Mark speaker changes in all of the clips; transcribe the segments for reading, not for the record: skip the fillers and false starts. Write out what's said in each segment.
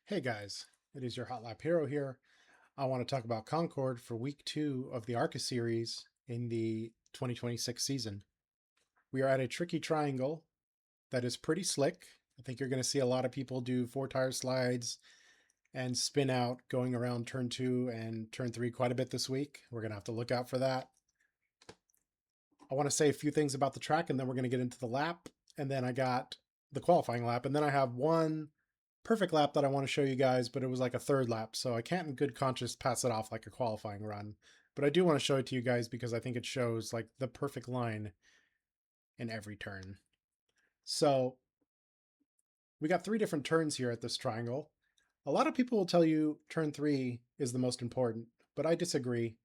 Speaker 1: Hey guys, it is your Hot Lap Hero here. I want to talk about Concord for week 2 of the ARCA series in the 2026 season. We are at a tricky triangle that is pretty slick. I think you're going to see a lot of people do 4-tire slides and spin out going around turn 2 and turn 3 quite a bit this week. We're going to have to look out for that. I want to say a few things about the track and then we're going to get into the lap. And then I got the qualifying lap. And then I have one perfect lap that I want to show you guys, but it was like a third lap, so I can't in good conscience pass it off like a qualifying run. But I do want to show it to you guys because I think it shows like the perfect line in every turn. So we got 3 different turns here at this triangle. A lot of people will tell you turn 3 is the most important, but I disagree.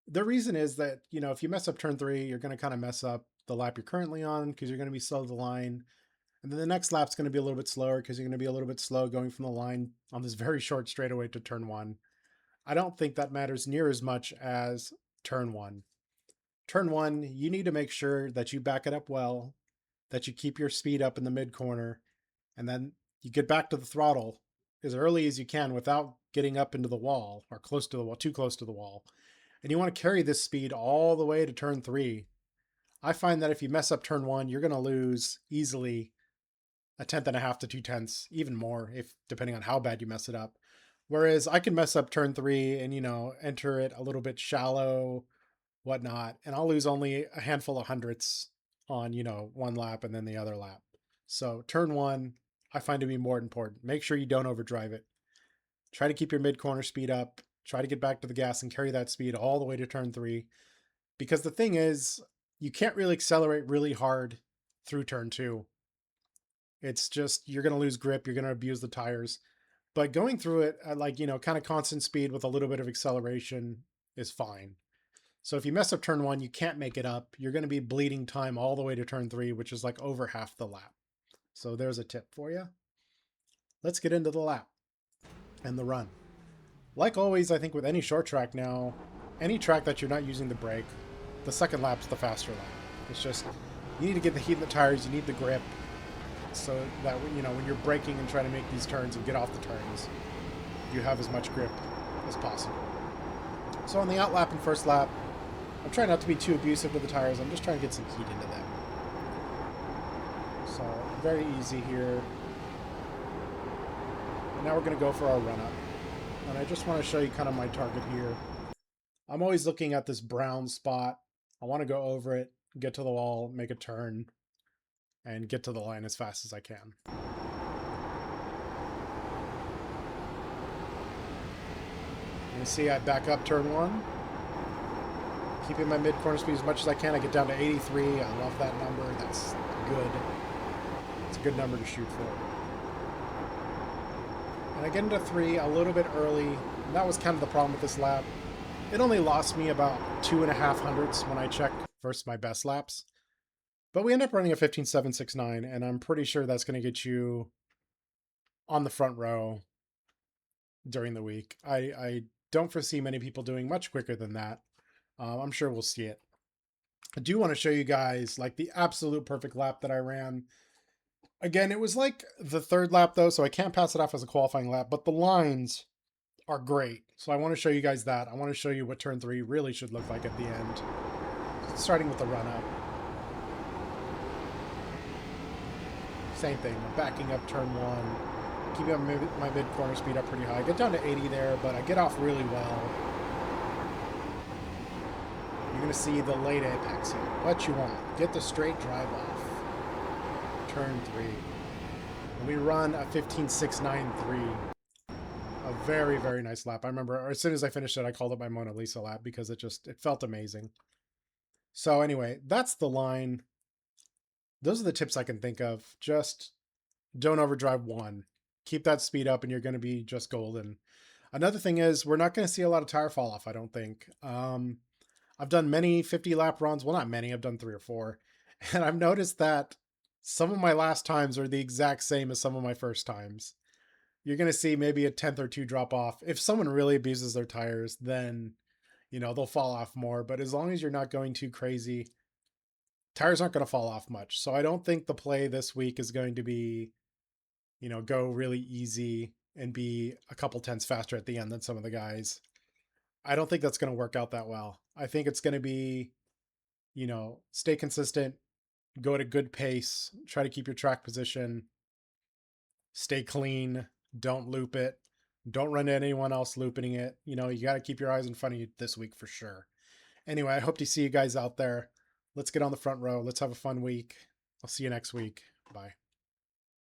Speaker 1: The reason is that, if you mess up turn 3, you're going to kind of mess up the lap you're currently on because you're going to be slow to the line. And then the next lap's going to be a little bit slower because you're going to be a little bit slow going from the line on this very short straightaway to turn 1. I don't think that matters near as much as turn 1. Turn 1, you need to make sure that you back it up well, that you keep your speed up in the mid corner, and then you get back to the throttle as early as you can without getting up into the wall or close to the wall, too close to the wall. And you want to carry this speed all the way to turn 3. I find that if you mess up turn 1, you're going to lose easily a tenth and a half to 2/10, even more, if depending on how bad you mess it up. Whereas I can mess up turn 3 and, enter it a little bit shallow, whatnot, and I'll lose only a handful of hundredths on, one lap and then the other lap. So turn 1, I find to be more important. Make sure you don't overdrive it. Try to keep your mid corner speed up. Try to get back to the gas and carry that speed all the way to turn 3. Because the thing is, you can't really accelerate really hard through turn 2. It's just, you're going to lose grip. You're going to abuse the tires. But going through it at kind of constant speed with a little bit of acceleration is fine. So if you mess up turn 1, you can't make it up. You're going to be bleeding time all the way to turn 3, which is like over half the lap. So there's a tip for you. Let's get into the lap and the run. Like always, I think with any short track now, any track that you're not using the brake, the second lap's the faster lap. It's just, you need to get the heat in the tires, you need the grip, so that when you're braking and trying to make these turns and get off the turns, you have as much grip as possible. So on the out lap and first lap, I'm trying not to be too abusive to the tires. I'm just trying to get some heat into them. So very easy here. And now we're going to go for our run up. And I just want to show you kind of my target here. I'm always looking at this brown spot. I want to go over it, get to the wall, make a turn, and get to the line as fast as I can. You see I back up turn 1, keeping my mid-corner speed as much as I can. I get down to 83. I love that number. That's good. It's a good number to shoot for. And I get into 3 a little bit early, and that was kind of the problem with this lap. It only lost me about 2.5 hundredths when I checked versus my best laps. But we end up running a 15.769, and I'm pretty sure that's going to get you on the front row during the week. I don't foresee many people doing much quicker than that. I'm sure we'll see it. I do want to show you guys like the absolute perfect lap that I ran. Again, it was like the third lap though, so I can't pass it off as a qualifying lap, but the lines are great. So I want to show you guys that. I want to show you what turn 3 really should look like at the end. Starting with the run up. Same thing, I'm backing up turn 1, keeping my mid corner speed up pretty high. I get down to 80 there, but I get off really well. You're going to see the late apex here. What you want. Get the straight drive off. Turn 3. And we run a 15.693. A very, very nice lap. I remember as soon as I finished it, I called it my Mona Lisa lap because it felt amazing. So anyway, that's the line. Those are the tips I can think of. Just don't overdrive 1. Keep that speed up and you're going to be just golden. Another thing is we're not going to see a lot of tire fall off, I don't think. I've done many 50 lap runs. Well, not many. I've done 3 or 4. And I've noticed that some of my last times are the exact same as some of my first times. You're going to see maybe a tenth or 2 drop off. If someone really abuses their tires, then, they'll fall off more. But as long as you're not going too crazy, tires aren't going to fall off much. So I don't think the play this week is going to be, go really easy and be a couple tenths faster at the end than some of the guys. I don't think that's going to work out that well. I think it's going to be, stay consistent, go at a good pace, try to keep your track position, stay clean, don't loop it, don't run into anyone else looping it. You got to keep your eyes in front of you this week for sure. Anyway, I hope to see you guys out there. Let's get on the front row. Let's have a fun week. I'll see you next week. Bye.